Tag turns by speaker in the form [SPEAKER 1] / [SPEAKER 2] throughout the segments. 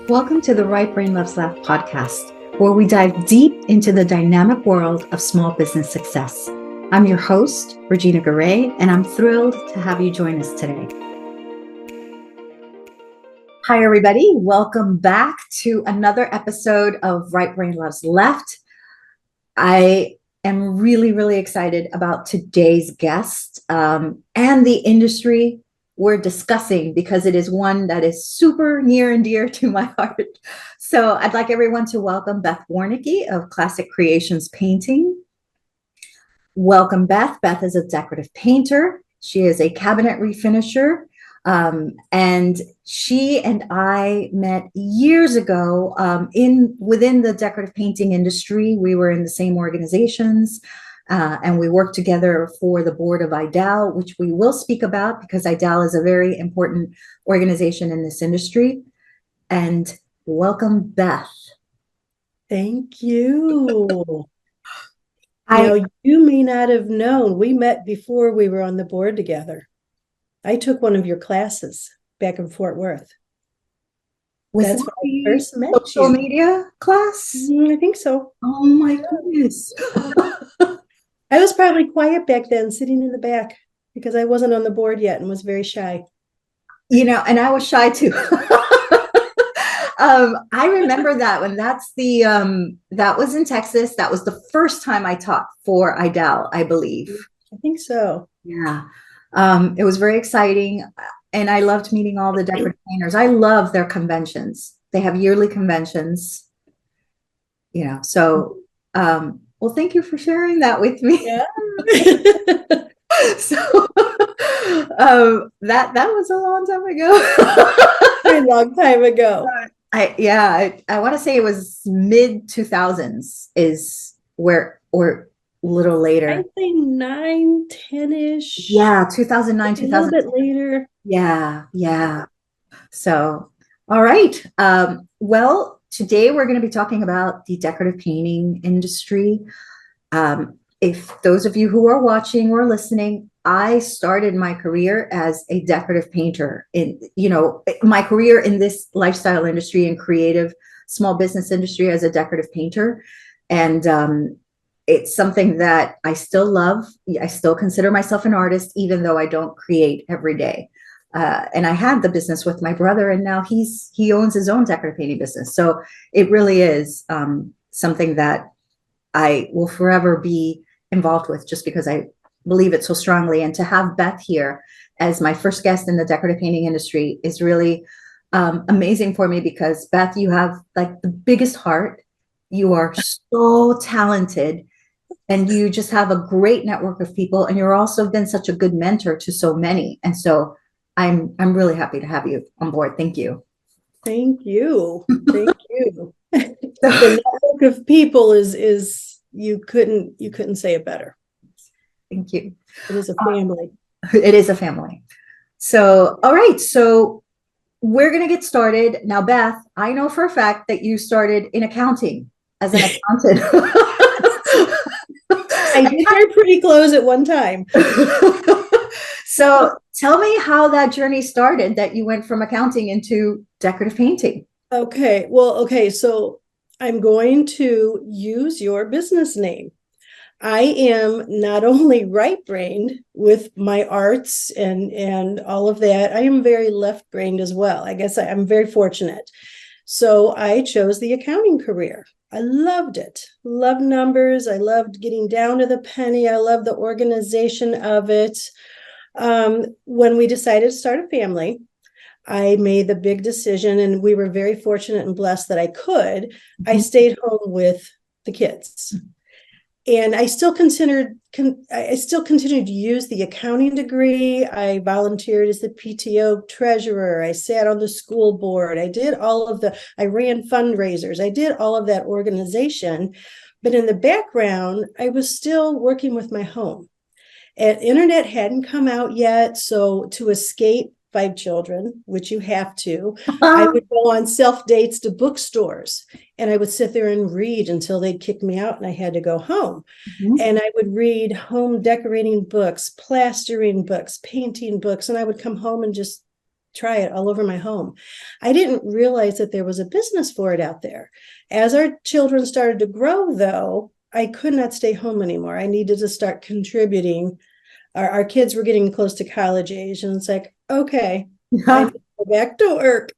[SPEAKER 1] Welcome to the Right Brain Loves Left podcast, where we dive deep into the dynamic world of small business success. I'm your host, Regina Garay, and I'm thrilled to have you join us today. Hi, everybody. Welcome back to another episode of Right Brain Loves Left. I am really excited about today's guest and the industry we're discussing, because it is one that is super near and dear to my heart. So I'd like everyone to welcome Beth Warnecke of Classic Creations Painting. Welcome, Beth. Beth is a decorative painter. She is a cabinet refinisher. And she and I met years ago within the decorative painting industry. We were in the same organizations. And we work together for the board of IDAL, which we will speak about because IDAL is a very important organization in this industry. And welcome, Beth.
[SPEAKER 2] Thank you. Now, you may not have known, we met before we were on the board together. I took one of your classes back in Fort Worth.
[SPEAKER 1] That's when I first met you. Social media class?
[SPEAKER 2] I think so.
[SPEAKER 1] Oh my goodness.
[SPEAKER 2] I was probably quiet back then, sitting in the back, because I wasn't on the board yet and was very shy.
[SPEAKER 1] You know, and I was shy too. I remember that when that was in Texas. That was the first time I taught for IDAL, I believe.
[SPEAKER 2] I think so.
[SPEAKER 1] Yeah. It was very exciting. And I loved meeting all the decorative painters. I love their conventions. They have yearly conventions, you know, so, well, thank you for sharing that with me.
[SPEAKER 2] Yeah.
[SPEAKER 1] So that was a long time ago.
[SPEAKER 2] A long time ago.
[SPEAKER 1] I want to say it was mid 2000s is where, or a little later.
[SPEAKER 2] I think 9, 10-ish.
[SPEAKER 1] Yeah, 2009, 2000.
[SPEAKER 2] A little bit later.
[SPEAKER 1] Yeah. So, all right. Well, today we're going to be talking about the decorative painting industry. If those of you who are watching or listening, I started my career as a decorative painter my career in this lifestyle industry and creative small business industry as a decorative painter. And it's something that I still love. I still consider myself an artist, even though I don't create every day. And I had the business with my brother, and now he owns his own decorative painting business. So it really is something that I will forever be involved with, just because I believe it so strongly. And to have Beth here as my first guest in the decorative painting industry is really amazing for me, because Beth, you have like the biggest heart. You are so talented, and you just have a great network of people. And you're also been such a good mentor to so many. And so I'm really happy to have you on board. Thank you.
[SPEAKER 2] Thank you. Thank you. The network of people is you couldn't say it better.
[SPEAKER 1] Thank you.
[SPEAKER 2] It is a family.
[SPEAKER 1] It is a family. So, all right. So we're going to get started. Now, Beth, I know for a fact that you started in accounting as an accountant.
[SPEAKER 2] I did very pretty close at one time.
[SPEAKER 1] So tell me how that journey started, that you went from accounting into decorative painting.
[SPEAKER 2] Okay. So I'm going to use your business name. I am not only right-brained with my arts and all of that, I am very left-brained as well. I guess I'm very fortunate. So I chose the accounting career. I loved it. Loved numbers. I loved getting down to the penny. I loved the organization of it. When we decided to start a family, I made the big decision, and we were very fortunate and blessed that I could. I stayed home with the kids. And I still continued to use the accounting degree. I volunteered as the PTO treasurer. I sat on the school board. I ran fundraisers. I did all of that organization. But in the background, I was still working with my home. And internet hadn't come out yet. So to escape 5 children, which you have to, I would go on self-dates to bookstores, and I would sit there and read until they'd kick me out and I had to go home. And I would read home decorating books, plastering books, painting books, and I would come home and just try it all over my home. I didn't realize that there was a business for it out there. As our children started to grow, though, I could not stay home anymore. I needed to start contributing. Our kids were getting close to college age, and it's like, okay, I need to go back to work.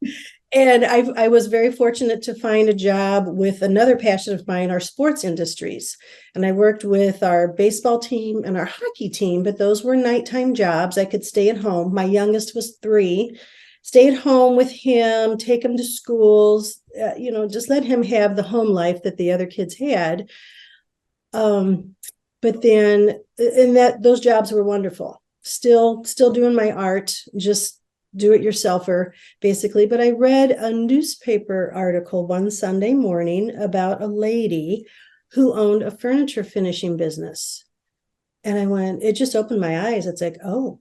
[SPEAKER 2] And I was very fortunate to find a job with another passion of mine, our sports industries. And I worked with our baseball team and our hockey team, but those were nighttime jobs. I could stay at home. My youngest was 3, stay at home with him, take him to schools, just let him have the home life that the other kids had. But then, and those jobs were wonderful. Still doing my art, just do it yourselfer, basically. But I read a newspaper article one Sunday morning about a lady who owned a furniture finishing business. And it just opened my eyes. It's like, oh,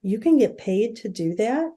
[SPEAKER 2] you can get paid to do that?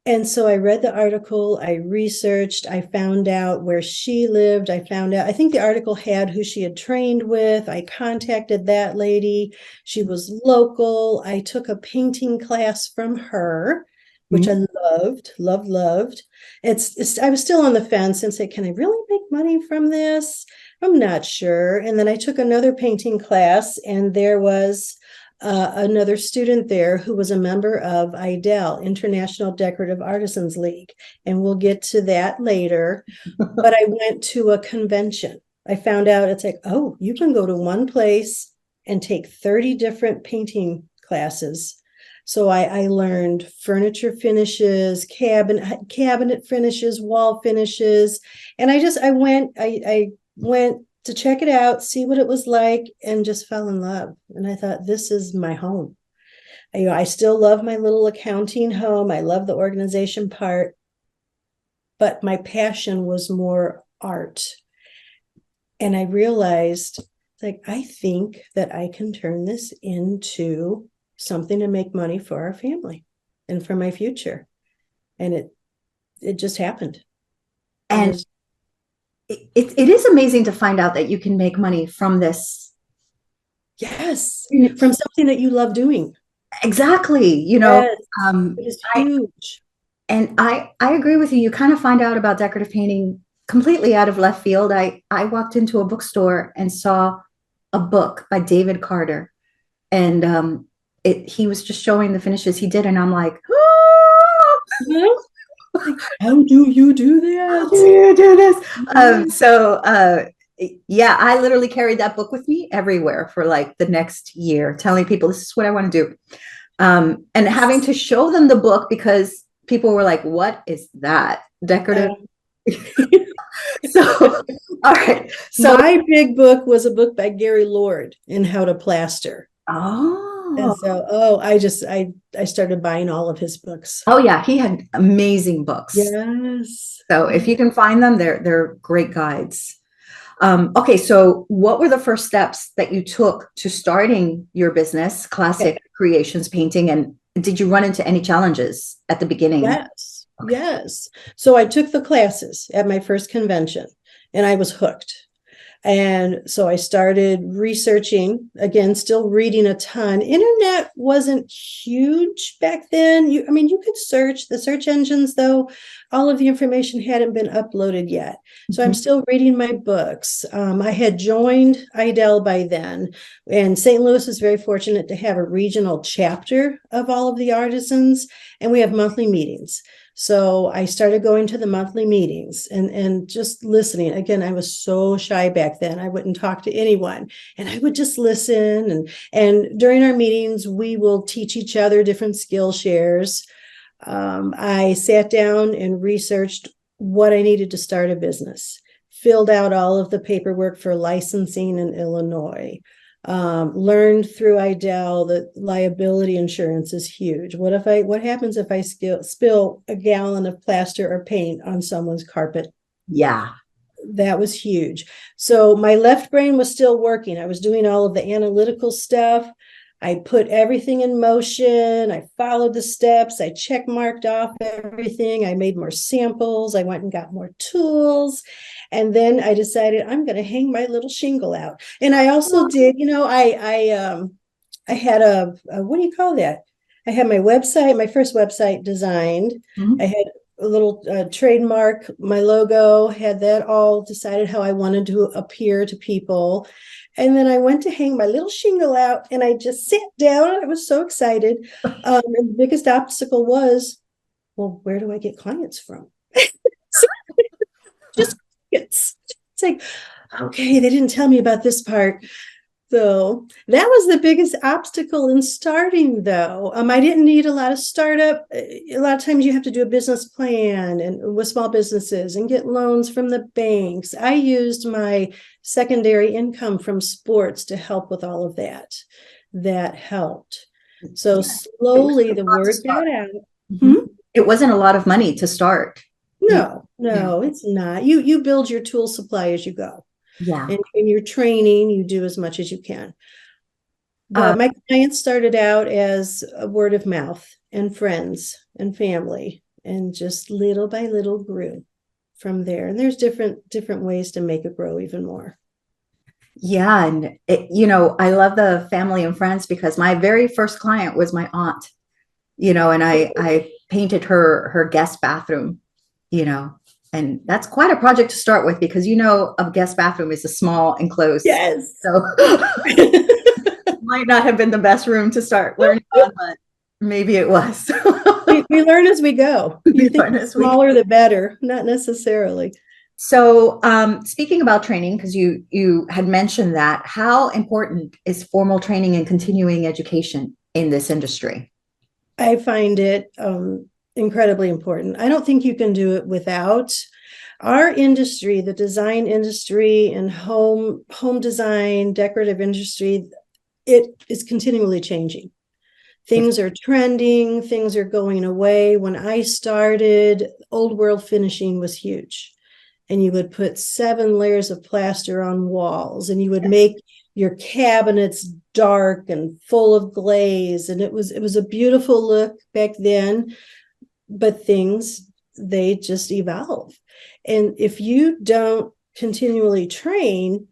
[SPEAKER 2] And so I read the article, I researched, I found out where she lived. I think the article had who she had trained with. I contacted that lady. She was local. I took a painting class from her, which I loved. I was still on the fence and said, can I really make money from this? I'm not sure. And then I took another painting class, and there was another student there who was a member of IDAL, International Decorative Artisans League. And we'll get to that later. But I went to a convention. I found out it's like, oh, you can go to one place and take 30 different painting classes. So I learned furniture finishes, cabinet finishes, wall finishes. And I went to check it out, see what it was like, and just fell in love. And I thought, this is my home. I still love my little accounting home. I love the organization part, but my passion was more art. And I realized, like, I think that I can turn this into something to make money for our family and for my future. And it just happened.
[SPEAKER 1] And it is amazing to find out that you can make money from this.
[SPEAKER 2] Yes, from something that you love doing.
[SPEAKER 1] Exactly.
[SPEAKER 2] Yes, it is huge.
[SPEAKER 1] I agree with you. You kind of find out about decorative painting completely out of left field. I walked into a bookstore and saw a book by David Carter, and he was just showing the finishes he did, and I'm like, oh!
[SPEAKER 2] How do you do that?
[SPEAKER 1] How do you do this? Yeah, I literally carried that book with me everywhere for like the next year, telling people this is what I want to do. And having to show them the book because people were like, what is that? Decorative. So, all right. So
[SPEAKER 2] my big book was a book by Gary Lord in How to Plaster.
[SPEAKER 1] Oh.
[SPEAKER 2] And so, I started buying all of his books.
[SPEAKER 1] Oh yeah, he had amazing books.
[SPEAKER 2] Yes.
[SPEAKER 1] So if you can find them, they're great guides. Okay, so what were the first steps that you took to starting your business, Classic Creations Painting, and did you run into any challenges at the beginning?
[SPEAKER 2] Yes. Okay. Yes. So I took the classes at my first convention and I was hooked. And so I started researching, again, still reading a ton. Internet wasn't huge back then. You could search the search engines, though all of the information hadn't been uploaded yet. So I'm still reading my books. I had joined IDAL by then, and St. Louis is very fortunate to have a regional chapter of all of the artisans, and we have monthly meetings. So I started going to the monthly meetings and just listening. Again, I was so shy back then. I wouldn't talk to anyone, and I would just listen. And during our meetings, we will teach each other different skill shares. I sat down and researched what I needed to start a business, filled out all of the paperwork for licensing in Illinois. Learned through IDAL that liability insurance is huge. What happens if I spill a gallon of plaster or paint on someone's carpet?
[SPEAKER 1] Yeah.
[SPEAKER 2] That was huge. So my left brain was still working. I was doing all of the analytical stuff. I put everything in motion. I followed the steps. I check marked off everything. I made more samples. I went and got more tools. And then I decided I'm going to hang my little shingle out. And I also did, I had a what do you call that? I had my website, my first website designed.
[SPEAKER 1] Mhm.
[SPEAKER 2] I had a little trademark, my logo, had that all decided how I wanted to appear to people. And then I went to hang my little shingle out and I just sat down. I was so excited. And the biggest obstacle was, well, where do I get clients from? Just it's like, okay, they didn't tell me about this part. So that was the biggest obstacle in starting, though. I didn't need a lot of startup. A lot of times you have to do a business plan and with small businesses and get loans from the banks. I used my secondary income from sports to help with all of that. That helped. So
[SPEAKER 1] Yeah. It wasn't
[SPEAKER 2] slowly
[SPEAKER 1] a
[SPEAKER 2] the
[SPEAKER 1] lot to
[SPEAKER 2] word got
[SPEAKER 1] start.
[SPEAKER 2] out.
[SPEAKER 1] Mhm.
[SPEAKER 2] Hmm?
[SPEAKER 1] It wasn't a lot of money to start. You,
[SPEAKER 2] No,
[SPEAKER 1] yeah.
[SPEAKER 2] no, it's not. You build your tool supply as you go.
[SPEAKER 1] Yeah.
[SPEAKER 2] And in your training, you do as much as you can.
[SPEAKER 1] Um,
[SPEAKER 2] But my clients started out as a word of mouth and friends and family, and just little by little grew from there. And there's different ways to make it grow even more.
[SPEAKER 1] yeah. And I love the family and friends because my very first client was my aunt, and I painted her guest bathroom, you know, and that's quite a project to start with because a guest bathroom is a small enclosed.
[SPEAKER 2] Yes.
[SPEAKER 1] So might not have been the best room to start learning on, but maybe it was.
[SPEAKER 2] We learn as we go. You
[SPEAKER 1] We
[SPEAKER 2] think
[SPEAKER 1] learn
[SPEAKER 2] the
[SPEAKER 1] as we
[SPEAKER 2] smaller the better, not necessarily.
[SPEAKER 1] So, speaking about training, because you had mentioned that, how important is formal training and continuing education in this industry?
[SPEAKER 2] I find it incredibly important. I don't think you can do it without. Our industry, the design industry and home design, decorative industry, it is continually changing.
[SPEAKER 1] It's
[SPEAKER 2] Things are trending, things are going away. When I started, old world finishing was huge. And you would put 7 layers of plaster on walls, and you would make your cabinets dark and full of glaze. And it was a beautiful look back then, but things, they just evolve. And if you don't continually train,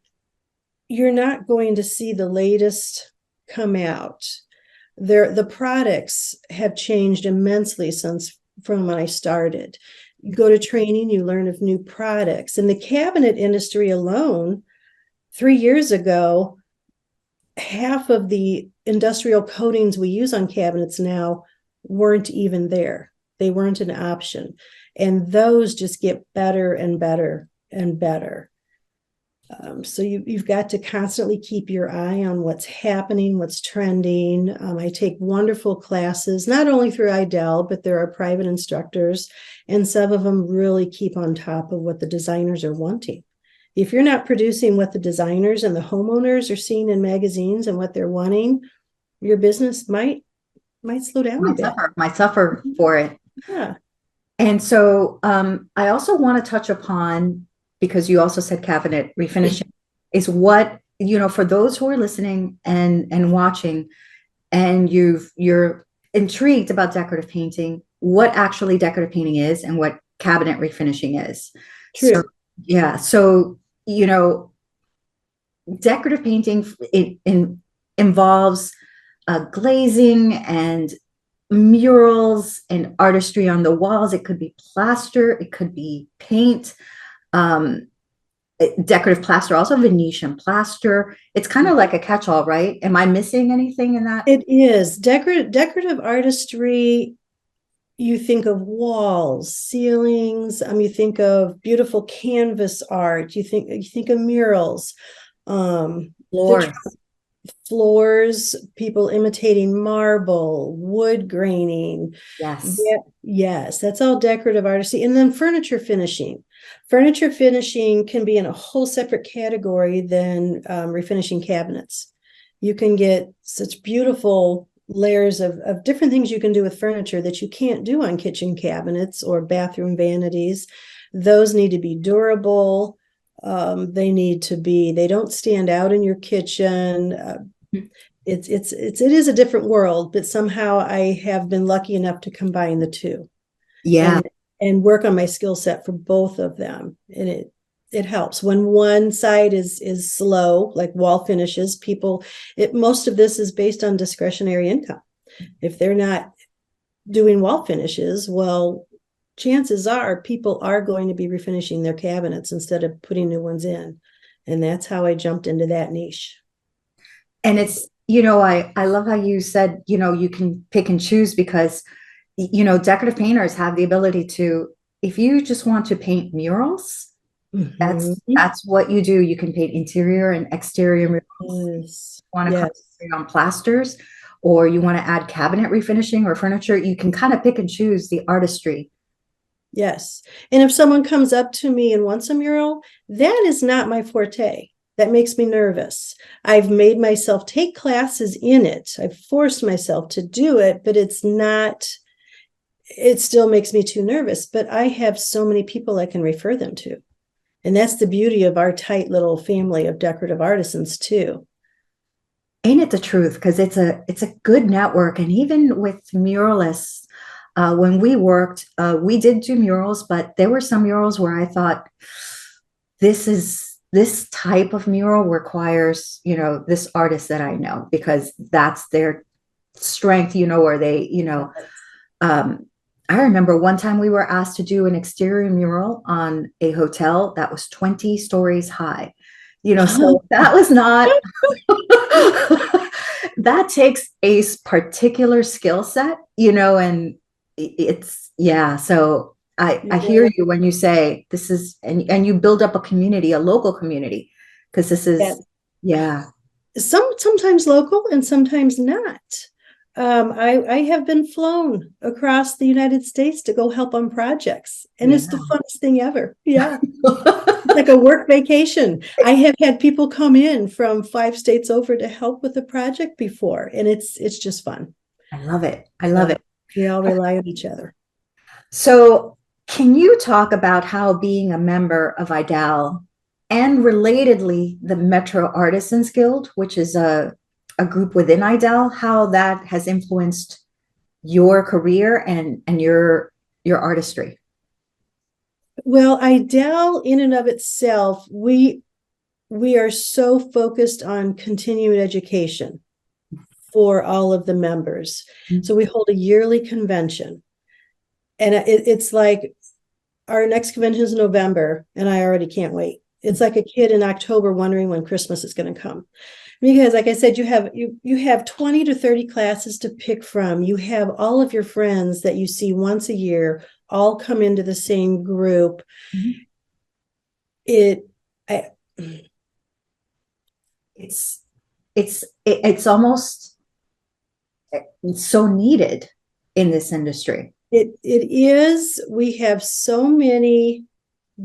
[SPEAKER 2] you're not going to see the latest come out. The products have changed immensely since from when I started. You go to training, you learn of new products. In the cabinet industry alone, 3 years ago, half of the industrial coatings we use on cabinets now weren't even there. They weren't an option. And those just get better and better and better. So you've got to constantly keep your eye on what's happening, what's trending. I take wonderful classes, not only through IDAL, but there are private instructors, and some of them really keep on top of what the designers are wanting. If you're not producing what the designers and the homeowners are seeing in magazines and what they're wanting, your business might slow down a bit.
[SPEAKER 1] might suffer for it.
[SPEAKER 2] Yeah.
[SPEAKER 1] And so, I also want to touch upon, because you also said cabinet refinishing, is what, for those who are listening and watching, and you're intrigued about decorative painting, what actually decorative painting is and what cabinet refinishing is.
[SPEAKER 2] True.
[SPEAKER 1] So, yeah. So, decorative painting involves glazing and murals and artistry on the walls. It could be plaster, it could be paint, decorative plaster, also Venetian plaster. It's kind of like a catch-all, right? Am I missing anything in that?
[SPEAKER 2] It is. Decorative artistry, you think of walls, ceilings, you think of beautiful canvas art, you think of murals,
[SPEAKER 1] Floors.
[SPEAKER 2] floors, people imitating marble, wood graining.
[SPEAKER 1] Yes.
[SPEAKER 2] Yes, that's all decorative artistry. And then furniture finishing. Furniture finishing can be in a whole separate category than refinishing cabinets. You can get such beautiful layers of different things you can do with furniture that you can't do on kitchen cabinets or bathroom vanities. Those need to be durable. They don't stand out in your kitchen. It is a different world, but somehow I have been lucky enough to combine the two.
[SPEAKER 1] Yeah.
[SPEAKER 2] And work on my skill set for both of them. And it helps when one side is slow, like wall finishes. Most of this is based on discretionary income. If they're not doing wall finishes, well, chances are people are going to be refinishing their cabinets instead of putting new ones in. And that's how I jumped into that niche.
[SPEAKER 1] And it's, I love how you said, you can pick and choose because, decorative painters have the ability to, if you just want to paint murals,
[SPEAKER 2] Mhm.
[SPEAKER 1] that's what you do. You can paint interior and exterior murals.
[SPEAKER 2] Yes.
[SPEAKER 1] Want to
[SPEAKER 2] Yes.
[SPEAKER 1] concentrate on plasters, or you want to add cabinet refinishing or furniture, you can kind of pick and choose the artistry.
[SPEAKER 2] Yes. And if someone comes up to me and wants a mural, that is not my forte. That makes me nervous. I've made myself take classes in it. I've forced myself to do it, but it still makes me too nervous. But I have so many people I can refer them to. And that's the beauty of our tight little family of decorative artisans too.
[SPEAKER 1] Ain't it the truth? Because it's a good network. And even with muralists, when we worked, we did do murals, but there were some murals where I thought, this type of mural requires, this artist that I know, because that's their strength, or they, I remember one time we were asked to do an exterior mural on a hotel that was 20 stories high. So that was not, that takes a particular skill set, and it's, yeah. So I hear you when you say this is, and you build up a community, a local community, because this is, yeah.
[SPEAKER 2] Sometimes local and sometimes not. I have been flown across the United States to go help on projects, and it's the funnest thing ever. Yeah. Like a work vacation. I have had people come in from 5 states over to help with the project before, and it's just fun.
[SPEAKER 1] I love it. I love it.
[SPEAKER 2] We all rely on each other.
[SPEAKER 1] So, can you talk about how being a member of IDAL and relatedly the Metro Artisans Guild, which is a group within IDAL, how that has influenced your career and your artistry?
[SPEAKER 2] Well, IDAL in and of itself, we are so focused on continuing education for all of the members. Mm-hmm. So we hold a yearly convention. And it's like our next convention is in November, and I already can't wait. It's like a kid in October wondering when Christmas is going to come. Because like I said, you have 20 to 30 classes to pick from. You have all of your friends that you see once a year all come into the same group. Mm-hmm.
[SPEAKER 1] It's almost so needed in this industry.
[SPEAKER 2] It is. We have so many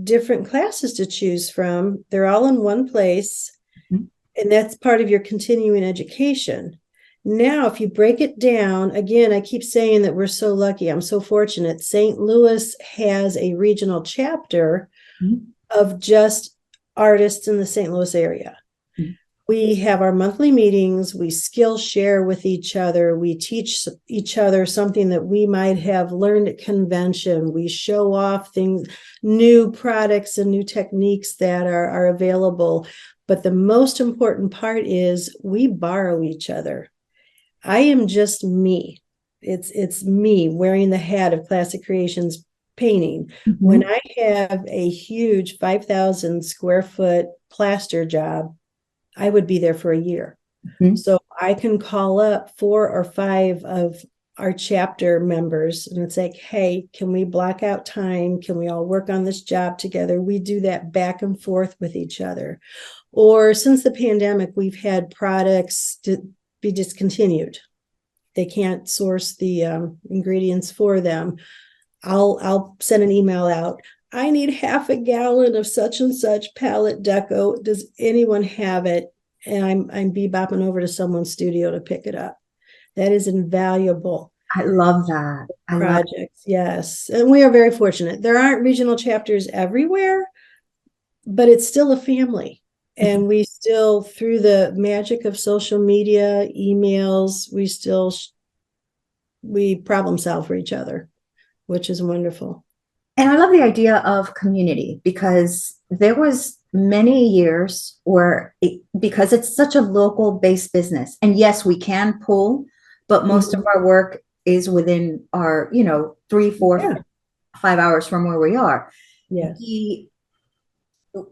[SPEAKER 2] different classes to choose from. They're all in one place. Mm-hmm. And that's part of your continuing education. Now, if you break it down, again, I keep saying that we're so lucky. I'm so fortunate. St. Louis has a regional chapter mm-hmm. of just artists in the St. Louis area. Mm-hmm. We have our monthly meetings. We skill share with each other. We teach each other something that we might have learned at convention. We show off things, new products and new techniques that are available. But the most important part is we borrow each other. I am just me. It's me wearing the hat of Classic Creations painting. Mm-hmm. When I have a huge 5,000 square foot plaster job, I would be there for a year. Mm-hmm. So I can call up 4 or 5 of our chapter members and it's like, hey, can we block out time? Can we all work on this job together? We do that back and forth with each other. Or since the pandemic, we've had products to be discontinued. They can't source the ingredients for them. I'll send an email out. I need half a gallon of such and such palette deco. Does anyone have it? And I'm bebopping over to someone's studio to pick it up. That is invaluable.
[SPEAKER 1] I love that.
[SPEAKER 2] Projects, yes. And we are very fortunate. There aren't regional chapters everywhere, but it's still a family. And we still, through the magic of social media, emails, we problem solve for each other, which is wonderful.
[SPEAKER 1] And I love the idea of community because there was many years where because it's such a local based business, and yes, we can pull but most of
[SPEAKER 2] Mhm.
[SPEAKER 1] our work is within our, 3, 4,
[SPEAKER 2] Yeah.
[SPEAKER 1] 5 hours from where we are.
[SPEAKER 2] Yes.
[SPEAKER 1] He,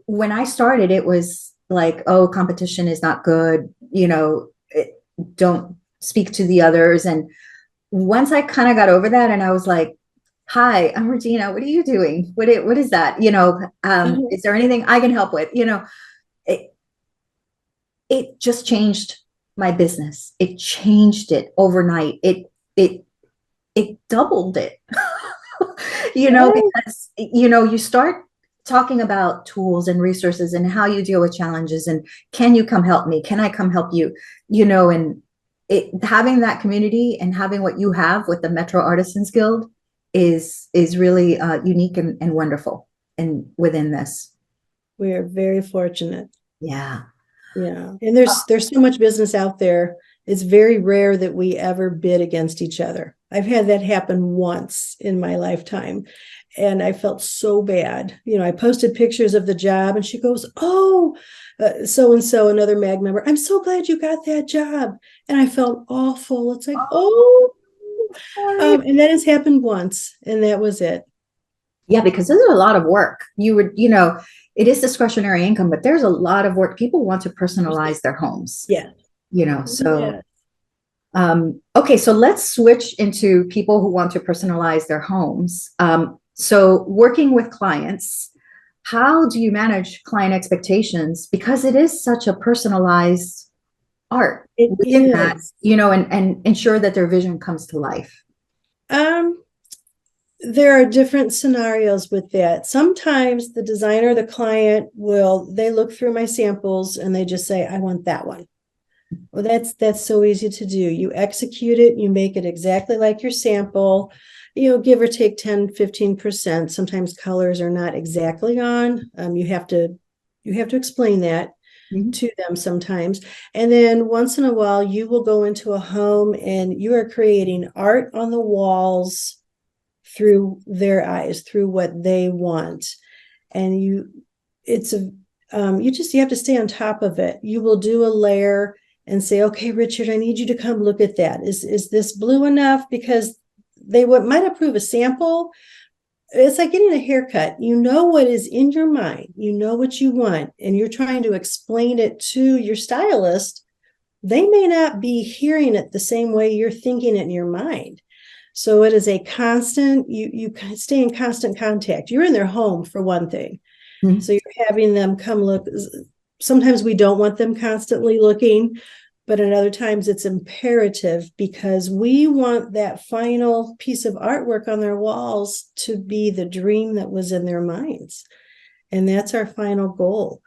[SPEAKER 1] when I started, it was like, oh, competition is not good, don't speak to the others. And once I kind of got over that and I was like, hi, I'm Regina. What are you doing? What is that?
[SPEAKER 2] Mhm.
[SPEAKER 1] Is there anything I can help with? It, it just changed my business. It changed it overnight. It doubled it,
[SPEAKER 2] Yes.
[SPEAKER 1] because, you start talking about tools and resources and how you deal with challenges and can you come help me? Can I come help you? And having that community and having what you have with the Metro Artisans Guild is really unique and wonderful and within this.
[SPEAKER 2] We are very fortunate.
[SPEAKER 1] Yeah.
[SPEAKER 2] Yeah. And there's so much business out there. It's very rare that we ever bid against each other. I've had that happen once in my lifetime. And I felt so bad. I posted pictures of the job and she goes, oh, so and so, another MAG member, I'm so glad you got that job. And I felt awful. It's like,
[SPEAKER 1] Oh,
[SPEAKER 2] oh,
[SPEAKER 1] sorry.
[SPEAKER 2] and that has happened once, and that was it.
[SPEAKER 1] Yeah, because this is a lot of work. It is discretionary income, but there's a lot of work. People want to personalize their homes,
[SPEAKER 2] Yeah.
[SPEAKER 1] so
[SPEAKER 2] Yeah.
[SPEAKER 1] okay, so let's switch into people who want to personalize their homes. So working with clients, how do you manage client expectations? Because it is such a personalized art
[SPEAKER 2] It
[SPEAKER 1] within that,
[SPEAKER 2] is.
[SPEAKER 1] and ensure that their vision comes to life.
[SPEAKER 2] Um, there are different scenarios with that. Sometimes the designer, the client they look through my samples and they just say, I want that one. Well, that's so easy to do. You execute it, you make it exactly like your sample, give or take 10-15%. Sometimes colors are not exactly on. You have to explain that
[SPEAKER 1] Mhm.
[SPEAKER 2] to them sometimes. And then once in a while, you will go into a home and you are creating art on the walls through their eyes, through what they want. And you have to stay on top of it. You will do a layer and say, okay, Richard, I need you to come look at that. Is this blue enough? Because they might approve a sample. It's like getting a haircut. You know what is in your mind, you know what you want, and you're trying to explain it to your stylist. They may not be hearing it the same way you're thinking it in your mind. So it is a constant, you stay in constant contact. You're in their home for one thing.
[SPEAKER 1] Mhm.
[SPEAKER 2] So you're having them come look. Sometimes we don't want them constantly looking, but at other times it's imperative because we want that final piece of artwork on their walls to be the dream that was in their minds. And that's our final goal.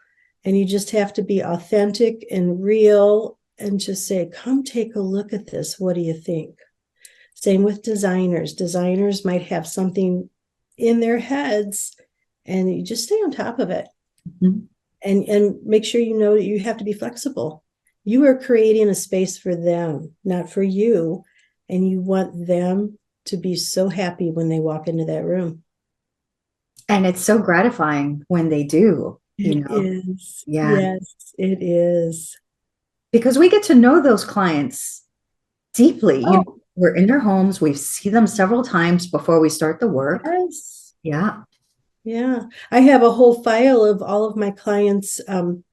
[SPEAKER 2] And you just have to be authentic and real and just say, come take a look at this. What do you think? Same with designers. Designers might have something in their heads and you just stay on top of it.
[SPEAKER 1] Mhm.
[SPEAKER 2] And make sure you know that you have to be flexible. You are creating a space for them, not for you. And you want them to be so happy when they walk into that room.
[SPEAKER 1] And it's so gratifying when they do,
[SPEAKER 2] It is.
[SPEAKER 1] yeah,
[SPEAKER 2] Yes, it is.
[SPEAKER 1] because we get to know those clients deeply.
[SPEAKER 2] Oh,
[SPEAKER 1] We're in their homes, we see them several times before we start the work.
[SPEAKER 2] yes.
[SPEAKER 1] Yeah.
[SPEAKER 2] Yeah. I have a whole file of all of my clients'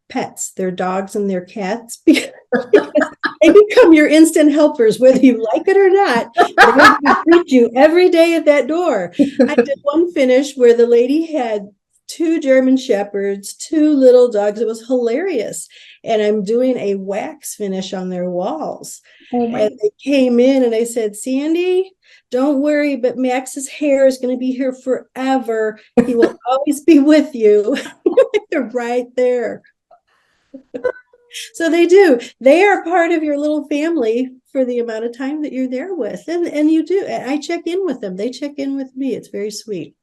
[SPEAKER 2] pets, their dogs and their cats, because they become your instant helpers, whether you like it or not. They greet you every day at that door. I did one finish where the lady had two German shepherds, two little dogs. It was hilarious. And I'm doing a wax finish on their walls.
[SPEAKER 1] Oh my.
[SPEAKER 2] And they came in and I said, Sandy, don't worry, but Max's hair is going to be here forever. He will always be with you. They're right there. So they do. They are part of your little family for the amount of time that you're there with. And you do. I check in with them. They check in with me. It's very sweet.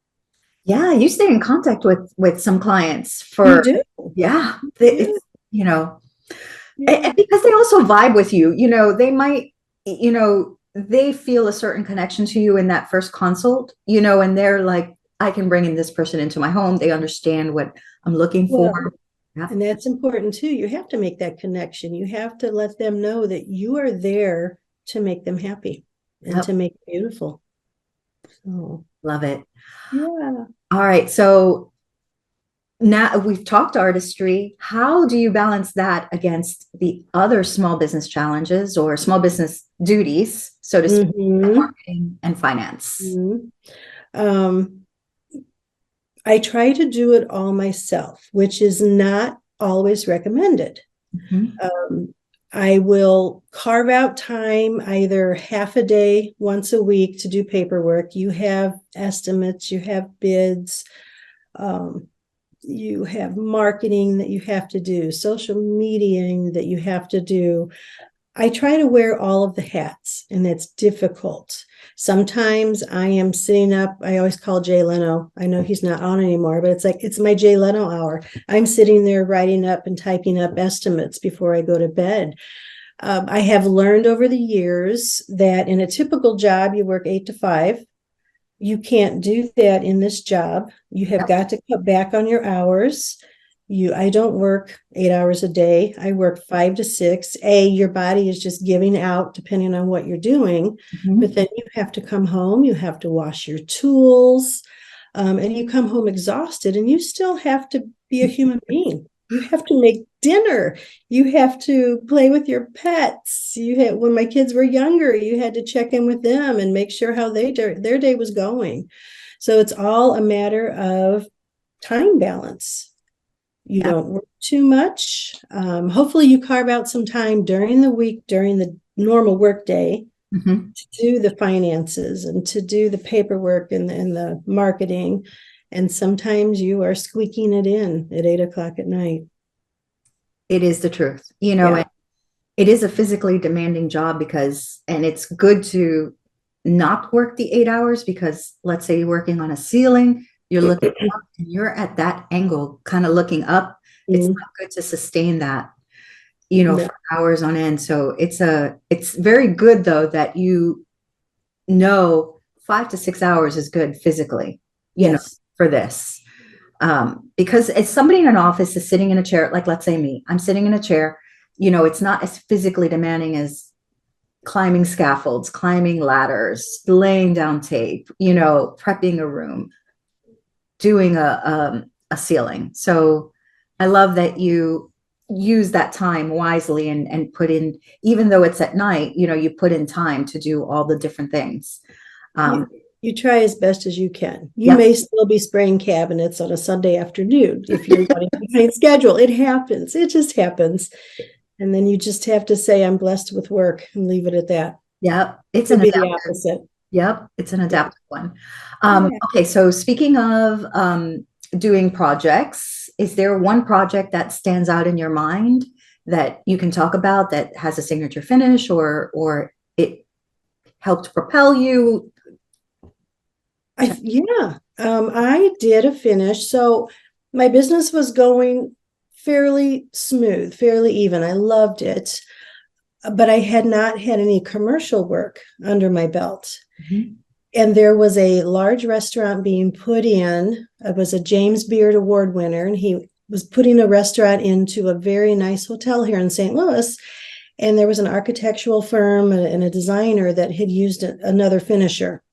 [SPEAKER 1] Yeah, you stay in contact with some clients
[SPEAKER 2] You
[SPEAKER 1] for,
[SPEAKER 2] do.
[SPEAKER 1] yeah,
[SPEAKER 2] Yeah.
[SPEAKER 1] it's, and
[SPEAKER 2] Yeah.
[SPEAKER 1] because they also vibe with you, they might, they feel a certain connection to you in that first consult, and they're like, I can bring in this person into my home. They understand what I'm looking for.
[SPEAKER 2] Well,
[SPEAKER 1] Yeah.
[SPEAKER 2] and that's important too. You have to make that connection. You have to let them know that you are there to make them happy and
[SPEAKER 1] Yep.
[SPEAKER 2] to make it beautiful. So,
[SPEAKER 1] Love it.
[SPEAKER 2] yeah.
[SPEAKER 1] All right. So now we've talked artistry. How do you balance that against the other small business challenges or small business duties, so to speak, like
[SPEAKER 2] Mhm.
[SPEAKER 1] marketing and finance?
[SPEAKER 2] Mhm. Um, I try to do it all myself, which is not always recommended.
[SPEAKER 1] Mhm.
[SPEAKER 2] Um, I will carve out time, either half a day, once a week, to do paperwork. You have estimates, you have bids, um, you have marketing that you have to do, social media that you have to do. I try to wear all of the hats, and it's difficult. Sometimes I am sitting up. I always call Jay Leno. I know he's not on anymore, but it's like it's my Jay Leno hour. I'm sitting there writing up and typing up estimates before I go to bed. I have learned over the years that in a typical job, you work 8 to 5. You can't do that in this job. You have
[SPEAKER 1] Yep.
[SPEAKER 2] got to cut back on your hours. I don't work 8 hours a day. I work 5 to 6. Your body is just giving out depending on what you're doing. But
[SPEAKER 1] Mhm.
[SPEAKER 2] then you have to come home, you have to wash your tools, and you come home exhausted, and you still have to be a human being. You have to make dinner. You have to play with your pets. When my kids were younger, you had to check in with them and make sure how their day was going. So it's all a matter of time balance. You
[SPEAKER 1] Yep.
[SPEAKER 2] don't work too much. Hopefully you carve out some time during the week, during the normal work day,
[SPEAKER 1] Mhm.
[SPEAKER 2] to do the finances and to do the paperwork and the marketing. And sometimes you are squeaking it in at 8 o'clock at night.
[SPEAKER 1] It is the truth,
[SPEAKER 2] Yeah.
[SPEAKER 1] and it is a physically demanding job and it's good to not work the 8 hours because let's say you're working on a ceiling, you're looking up and you're at that angle, kind of looking up. It's
[SPEAKER 2] Mm,
[SPEAKER 1] not good to sustain that,
[SPEAKER 2] no.
[SPEAKER 1] for hours on end. So it's very good though that know 5 to 6 hours is good physically,
[SPEAKER 2] Yes.
[SPEAKER 1] for this. Because if somebody in an office is sitting in a chair, like let's say me, I'm sitting in a chair, it's not as physically demanding as climbing scaffolds, climbing ladders, laying down tape, prepping a room, doing a ceiling. So I love that you use that time wisely and put in, even though it's at night, you put in time to do all the different things.
[SPEAKER 2] You,
[SPEAKER 1] Um,
[SPEAKER 2] you try as best as you can. You
[SPEAKER 1] yep.
[SPEAKER 2] may still be spraying cabinets on a Sunday afternoon if you're running behind schedule. It happens. It just happens. And then you just have to say, I'm blessed with work and leave it at that.
[SPEAKER 1] Yep. It's
[SPEAKER 2] Could
[SPEAKER 1] an
[SPEAKER 2] be the
[SPEAKER 1] adaptive.
[SPEAKER 2] opposite.
[SPEAKER 1] Yep. It's an
[SPEAKER 2] Yeah.
[SPEAKER 1] adaptive one.
[SPEAKER 2] Yeah.
[SPEAKER 1] Okay. So speaking of doing projects, is there one project that stands out in your mind that you can talk about that has a signature finish or it helped propel you?
[SPEAKER 2] Yeah. I did a finish. So my business was going fairly smooth, fairly even. I loved it, but I had not had any commercial work under my belt.
[SPEAKER 1] Mhm.
[SPEAKER 2] And there was a large restaurant being put in. It was a James Beard Award winner, and he was putting a restaurant into a very nice hotel here in St. Louis. And there was an architectural firm and a designer that had used another finisher.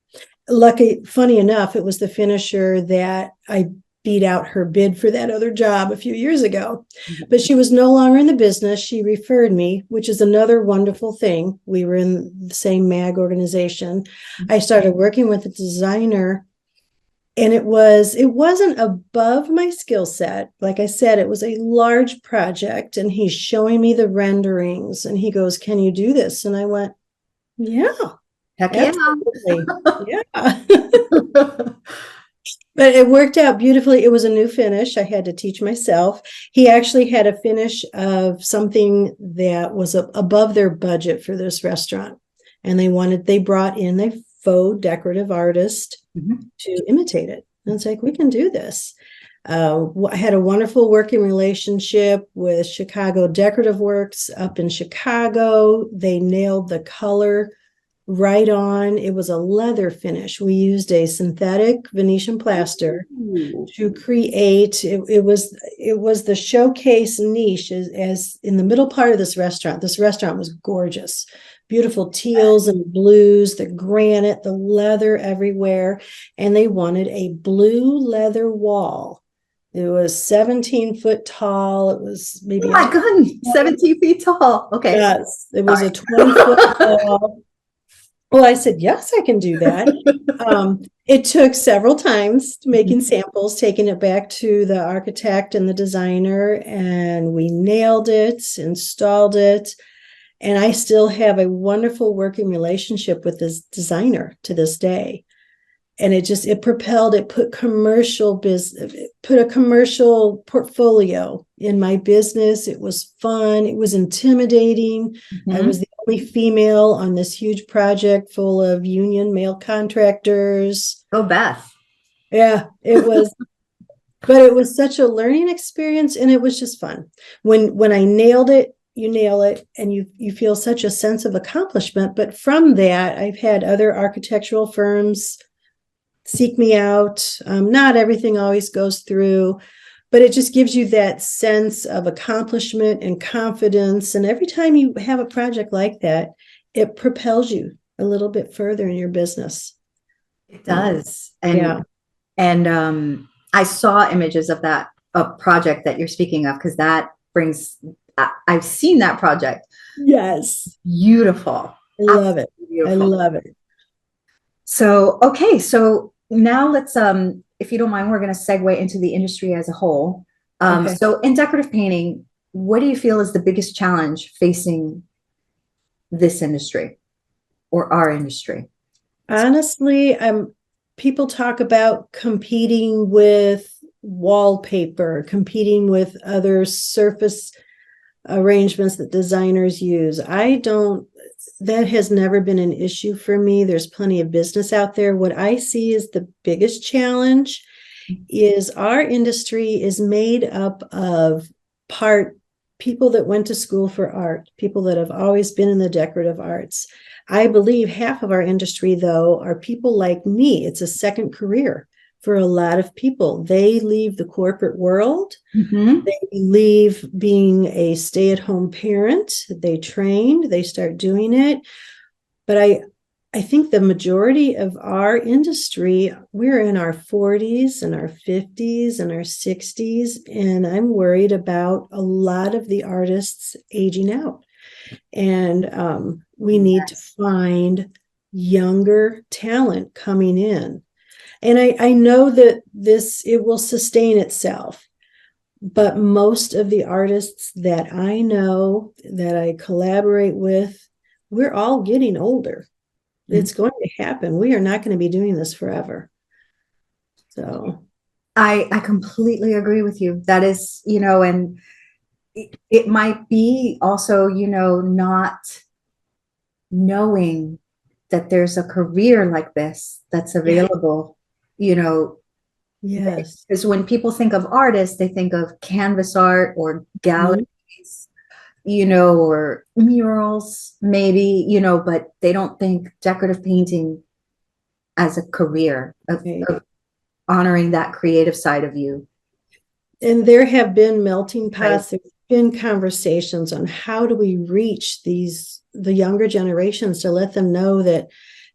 [SPEAKER 2] Funny enough, it was the finisher that I beat out her bid for that other job a few years ago. But she was no longer in the business. She referred me, which is another wonderful thing. We were in the same MAG organization. I started working with a designer, and it wasn't above my skill set. Like I said, it was a large project, and he's showing me the renderings, and he goes, "Can you do this?" And I went, "Yeah,
[SPEAKER 1] Heck yeah.
[SPEAKER 2] absolutely. Yeah." But it worked out beautifully. It was a new finish. I had to teach myself. He actually had a finish of something that was above their budget for this restaurant. And they brought in a faux decorative artist
[SPEAKER 1] Mhm.
[SPEAKER 2] to imitate it. And it's like, we can do this. I had a wonderful working relationship with Chicago Decorative Works up in Chicago. They nailed the color right on. It was a leather finish. We used a synthetic Venetian plaster
[SPEAKER 1] Ooh.
[SPEAKER 2] to create. It was the showcase niche as in the middle part of this restaurant. This restaurant was gorgeous, beautiful teals and blues, the granite, the leather everywhere. And they wanted a blue leather wall. It was 17 foot tall. It was
[SPEAKER 1] Oh
[SPEAKER 2] maybe
[SPEAKER 1] my God, 17 feet tall. Okay.
[SPEAKER 2] yes, it was
[SPEAKER 1] Sorry.
[SPEAKER 2] a 20-foot wall. Well, I said, yes, I can do that. It took several times making samples, taking it back to the architect and the designer, and we nailed it, installed it. And I still have a wonderful working relationship with this designer to this day. And it propelled, it put put a commercial portfolio in my business. It was fun. It was intimidating. I was the only female on this huge project full of union male contractors.
[SPEAKER 1] Oh, Beth.
[SPEAKER 2] Yeah, it was, but it was such a learning experience, and it was just fun. When I nailed it, you nail it, and you feel such a sense of accomplishment. But from that, I've had other architectural firms seek me out. Not everything always goes through, but it just gives you that sense of accomplishment and confidence. And every time you have a project like that, it propels you a little bit further in your business.
[SPEAKER 1] It does. And
[SPEAKER 2] yeah.
[SPEAKER 1] And I saw images of that project that you're speaking of, because that brings, I've seen that project.
[SPEAKER 2] Yes.
[SPEAKER 1] Beautiful.
[SPEAKER 2] I love it.
[SPEAKER 1] Beautiful.
[SPEAKER 2] I love it.
[SPEAKER 1] So, okay. So now let's, if you don't mind, we're going to segue into the industry as a whole.
[SPEAKER 2] Okay.
[SPEAKER 1] So in decorative painting, what do you feel is the biggest challenge facing this industry or our industry?
[SPEAKER 2] Honestly, people talk about competing with wallpaper, competing with other surface arrangements that designers use. That has never been an issue for me. There's plenty of business out there. What I see is the biggest challenge is our industry is made up of people that went to school for art, people that have always been in the decorative arts. I believe half of our industry, though, are people like me. It's a second career for a lot of people. They leave the corporate world. They leave being a stay-at-home parent. They trained, they start doing it. But I think the majority of our industry, we're in our 40s and our 50s and our 60s, and I'm worried about a lot of the artists aging out. And we need to find younger talent coming in. And I know that it will sustain itself. But most of the artists that I know, that I collaborate with, we're all getting older. It's going to happen. We are not going to be doing this forever. So
[SPEAKER 1] I completely agree with you. That is, and it might be also, not knowing that there's a career like this that's available,
[SPEAKER 2] yes.
[SPEAKER 1] Because when people think of artists, they think of canvas art or galleries, or murals, maybe, but they don't think decorative painting as a career of honoring that creative side of you.
[SPEAKER 2] And there have been melting pots, there's been conversations on how do we reach the younger generations to let them know that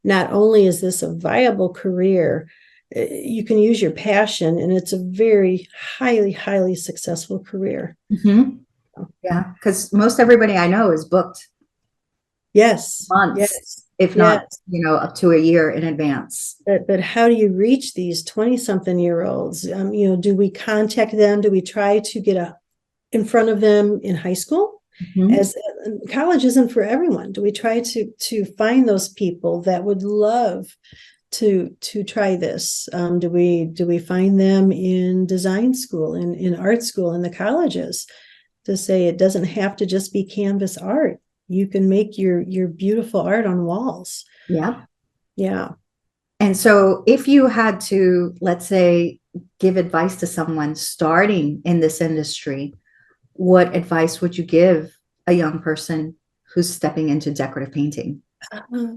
[SPEAKER 2] not only is this a viable career, you can use your passion, and it's a very highly, highly successful career.
[SPEAKER 1] Yeah, because most everybody I know is booked.
[SPEAKER 2] Yes.
[SPEAKER 1] Months,
[SPEAKER 2] yes.
[SPEAKER 1] if not, up to a year in advance.
[SPEAKER 2] But how do you reach these 20-something-year-olds? Do we contact them? Do we try to get in front of them in high school? As college isn't for everyone. Do we try to find those people that would love to try this? Do we find them in design school, in art school, in the colleges, to say it doesn't have to just be canvas art? You can make your beautiful art on walls. Yeah.
[SPEAKER 1] And so if you had to, let's say, give advice to someone starting in this industry, what advice would you give a young person who's stepping into decorative painting?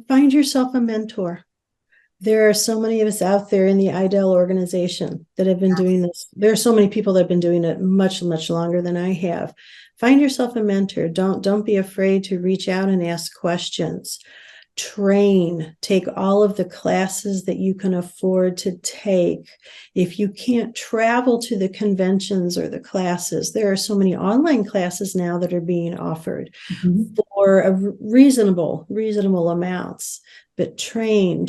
[SPEAKER 2] Find yourself a mentor. There are so many of us out there in the IDAL organization that have been doing this. There are so many people that have been doing it much, much longer than I have. Find yourself a mentor. Don't be afraid to reach out and ask questions. Train, take all of the classes that you can afford to take. If you can't travel to the conventions or the classes, there are so many online classes now that are being offered for a reasonable amounts. But train.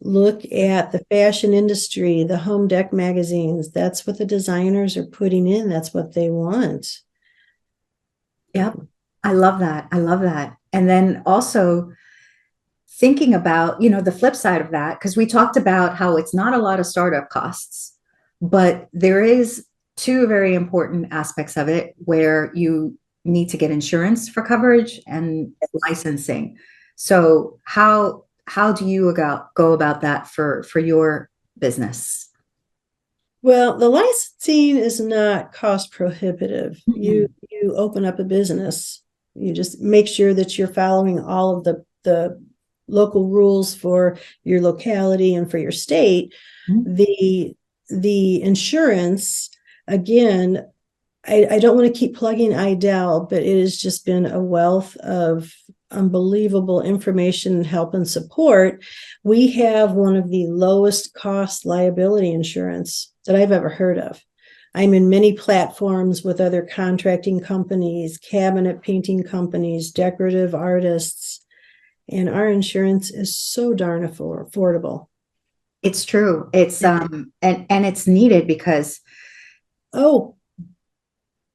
[SPEAKER 2] Look at the fashion industry, the home deck magazines. That's what the designers are putting in. That's what they want.
[SPEAKER 1] Yep. I love that. I love that. And then also thinking about, the flip side of that, because we talked about how it's not a lot of startup costs, but there is two very important aspects of it where you need to get insurance for coverage and licensing. So how do you go about that for your business?
[SPEAKER 2] Well, the licensing is not cost prohibitive. You open up a business, you just make sure that you're following all of the local rules for your locality and for your state. The insurance, again, I don't want to keep plugging IDAL, but it has just been a wealth of unbelievable information, help, and support. We have one of the lowest cost liability insurance that I've ever heard of. I'm in many platforms with other contracting companies, cabinet painting companies, decorative artists, and our insurance is so darn affordable.
[SPEAKER 1] It's true. It's and it's needed because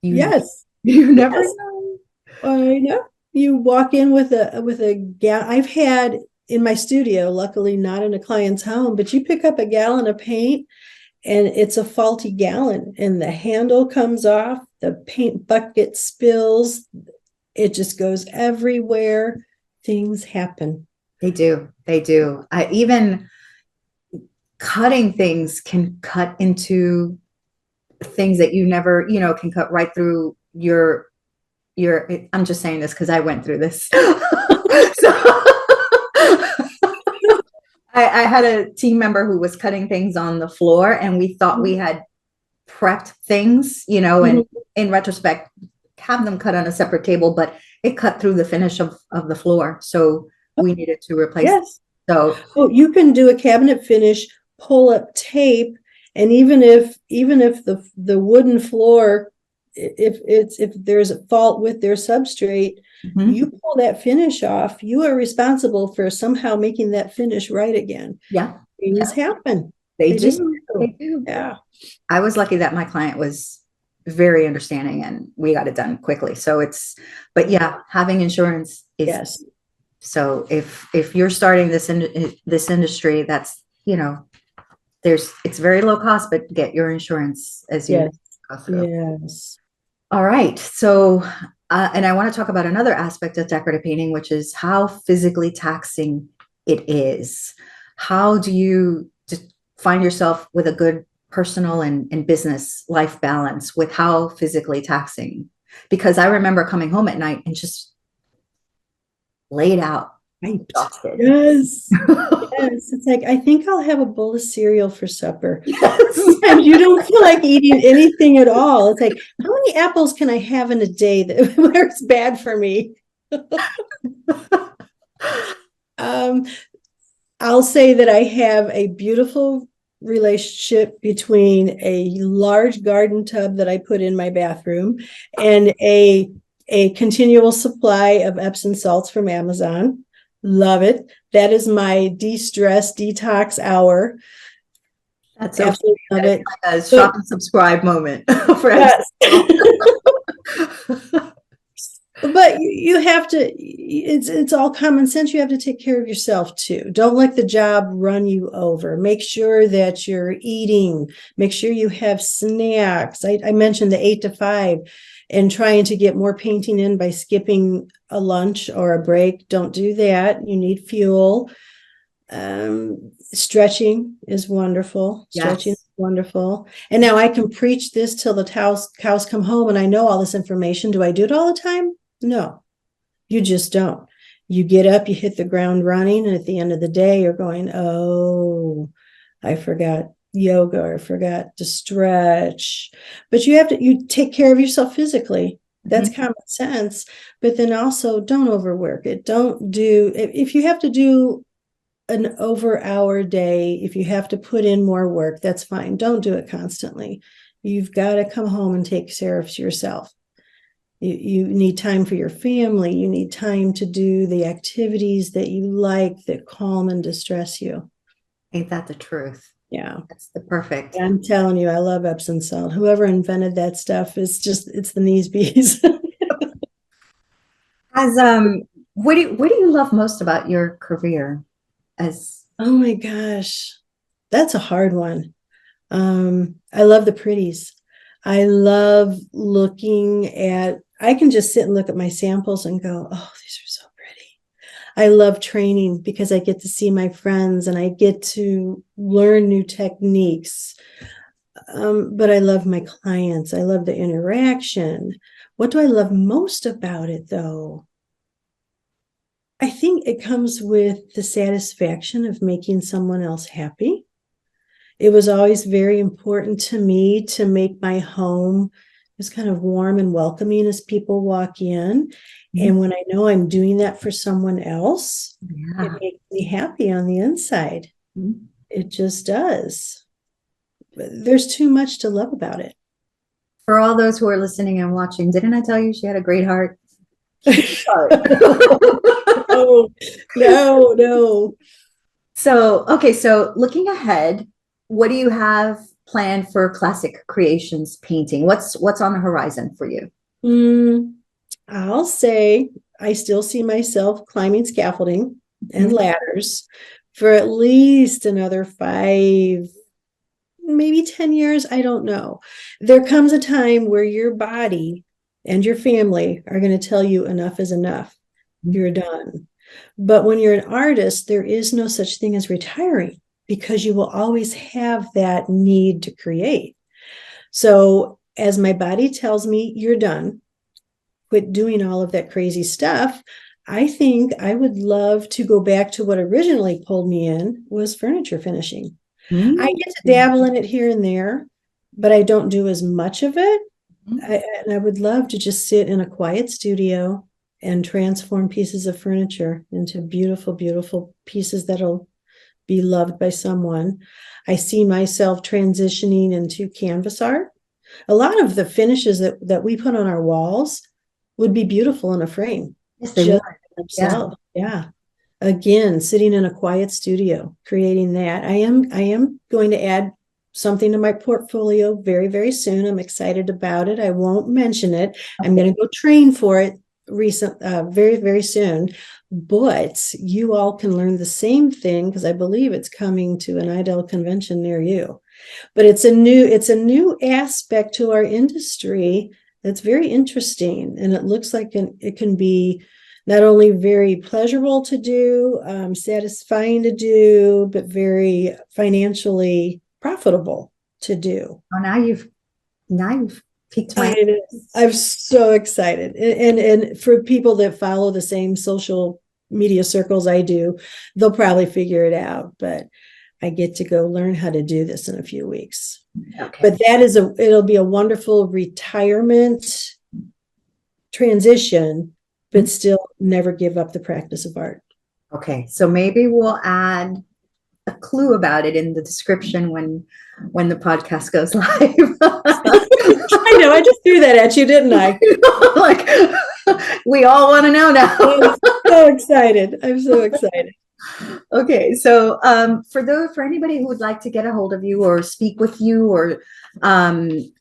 [SPEAKER 2] yes,
[SPEAKER 1] you never know.
[SPEAKER 2] I know. You walk in with a gallon. I've had in my studio, luckily not in a client's home, but you pick up a gallon of paint and it's a faulty gallon and the handle comes off, the paint bucket spills, it just goes everywhere. Things happen.
[SPEAKER 1] They do. I even cutting things can cut into things that you never, can cut right through your I'm just saying this because I went through this. So I had a team member who was cutting things on the floor and we thought we had prepped things, and in retrospect, have them cut on a separate table, but it cut through the finish of the floor. So we needed to replace it. So
[SPEAKER 2] you can do a cabinet finish, pull up tape, and even if the wooden floor, if there's a fault with their substrate, you pull that finish off, you are responsible for somehow making that finish right again.
[SPEAKER 1] Yeah.
[SPEAKER 2] Things happen.
[SPEAKER 1] They do.
[SPEAKER 2] Yeah.
[SPEAKER 1] I was lucky that my client was very understanding and we got it done quickly. So but yeah, having insurance is,
[SPEAKER 2] yes.
[SPEAKER 1] So if you're starting this industry, that's, it's very low cost, but get your insurance as you go through.
[SPEAKER 2] Yes.
[SPEAKER 1] All right. So, and I want to talk about another aspect of decorative painting, which is how physically taxing it is. How do you just find yourself with a good personal and business life balance with how physically taxing? Because I remember coming home at night and just laid out.
[SPEAKER 2] Yes. Yes. It's like, I think I'll have a bowl of cereal for supper. Yes. And you don't feel like eating anything at all. It's like, how many apples can I have in a day where it's bad for me? I'll say that I have a beautiful relationship between a large garden tub that I put in my bathroom and a continual supply of Epsom salts from Amazon. Love it. That is my de-stress detox hour.
[SPEAKER 1] That's absolutely love it. Like a shop and subscribe moment for
[SPEAKER 2] yes. But you have to, it's all common sense. You have to take care of yourself too. Don't let the job run you over. Make sure that you're eating. Make sure you have snacks. I mentioned the 8 to 5 and trying to get more painting in by skipping a lunch or a break. Don't do that. You need fuel. Stretching is wonderful. Stretching is wonderful. And now I can preach this till the cows come home and I know all this information. Do I do it all the time? No, you just don't. You get up, you hit the ground running, and at the end of the day, you're going, oh, I forgot yoga, or I forgot to stretch. But you take care of yourself physically. That's common sense. But then also don't overwork it. Don't do, if you have to do an over-hour day, if you have to put in more work, that's fine. Don't do it constantly. You've got to come home and take care of yourself. You need time for your family. You need time to do the activities that you like, that calm and distress you.
[SPEAKER 1] Ain't that the truth?
[SPEAKER 2] Yeah.
[SPEAKER 1] That's the perfect.
[SPEAKER 2] I'm telling you, I love Epsom salt. Whoever invented that stuff is just, it's the knees bees.
[SPEAKER 1] As what do you love most about your career? As
[SPEAKER 2] Oh my gosh, that's a hard one. I love the pretties. I love looking at, I can just sit and look at my samples and go, oh, these are so pretty. I love training because I get to see my friends and I get to learn new techniques. But I love my clients. I love the interaction. What do I love most about it, though? I think it comes with the satisfaction of making someone else happy. It was always very important to me to make my home just kind of warm and welcoming as people walk in. And when I know I'm doing that for someone else, it makes me happy on the inside. It just does. There's too much to love about it.
[SPEAKER 1] for all those who are listening and watching, didn't I tell you she had a great heart?
[SPEAKER 2] Oh, no.
[SPEAKER 1] So, okay, so looking ahead, what do you have planned for classic creations painting? What's on the horizon for you?
[SPEAKER 2] I'll say I still see myself climbing scaffolding and ladders for at least another 5, maybe 10 years. I don't know. There comes a time where your body and your family are going to tell you enough is enough. You're done. But when you're an artist, there is no such thing as retiring because you will always have that need to create. So as my body tells me you're done, quit doing all of that crazy stuff, I think I would love to go back to what originally pulled me in was furniture finishing. I get to dabble in it here and there, but I don't do as much of it. And I would love to just sit in a quiet studio and transform pieces of furniture into beautiful, beautiful pieces that'll be loved by someone. I see myself transitioning into canvas art. A lot of the finishes that we put on our walls would be beautiful in a frame.
[SPEAKER 1] Yes, they would.
[SPEAKER 2] Yeah. Again, sitting in a quiet studio, creating that. I am going to add something to my portfolio very, very soon. I'm excited about it. I won't mention it. I'm going to go train for it very, very soon. But you all can learn the same thing because I believe it's coming to an IDAL convention near you. But it's a new aspect to our industry that's very interesting, and it looks like it can be not only very pleasurable to do, satisfying to do, but very financially profitable to do.
[SPEAKER 1] Oh, now you've piqued my interest.
[SPEAKER 2] I'm so excited. And for people that follow the same social media circles I do, they'll probably figure it out. But I get to go learn how to do this in a few weeks.
[SPEAKER 1] Okay.
[SPEAKER 2] But it'll be a wonderful retirement transition, but still never give up the practice of art.
[SPEAKER 1] Okay, so maybe we'll add a clue about it in the description when the podcast goes live.
[SPEAKER 2] I know, I just threw that at you, didn't I?
[SPEAKER 1] Like, we all want to know now.
[SPEAKER 2] I'm so excited. I'm so excited.
[SPEAKER 1] Okay, so for anybody who would like to get a hold of you or speak with you or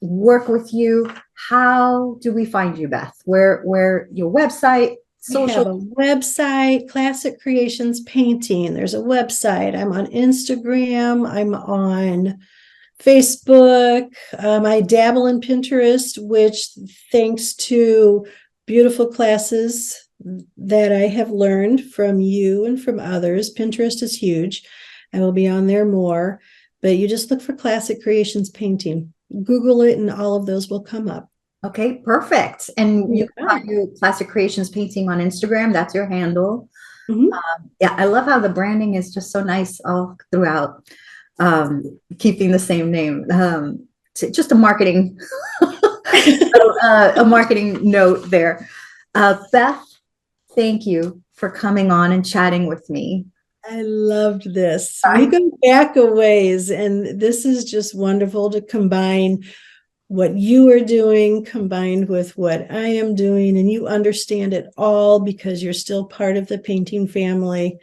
[SPEAKER 1] work with you, how do we find you, Beth? Where your website?
[SPEAKER 2] We have a website, Classic Creations Painting. There's a website. I'm on Instagram. I'm on Facebook. I dabble in Pinterest, which thanks to beautiful classes that I have learned from you and from others. Pinterest is huge. I will be on there more, but you just look for Classic Creations Painting. Google it and all of those will come up.
[SPEAKER 1] Okay, perfect. And you can find you Classic Creations Painting on Instagram. That's your handle.
[SPEAKER 2] Mhm.
[SPEAKER 1] Yeah, I love how the branding is just so nice all throughout, keeping the same name. Just a marketing, a marketing note there. Beth, thank you for coming on and chatting with me.
[SPEAKER 2] I loved this. We go back a ways, and this is just wonderful to combine what you are doing combined with what I am doing, and you understand it all because you're still part of the painting family.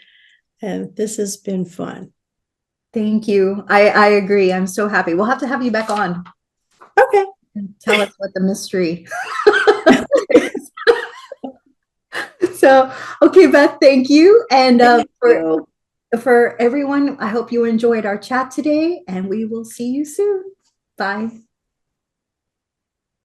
[SPEAKER 2] And this has been fun.
[SPEAKER 1] Thank you. I agree. I'm so happy. We'll have to have you back on
[SPEAKER 2] Okay.
[SPEAKER 1] and tell us what the mystery is. So, okay, Beth, thank you. And
[SPEAKER 2] Thank you.
[SPEAKER 1] for everyone, I hope you enjoyed our chat today, and we will see you soon. Bye.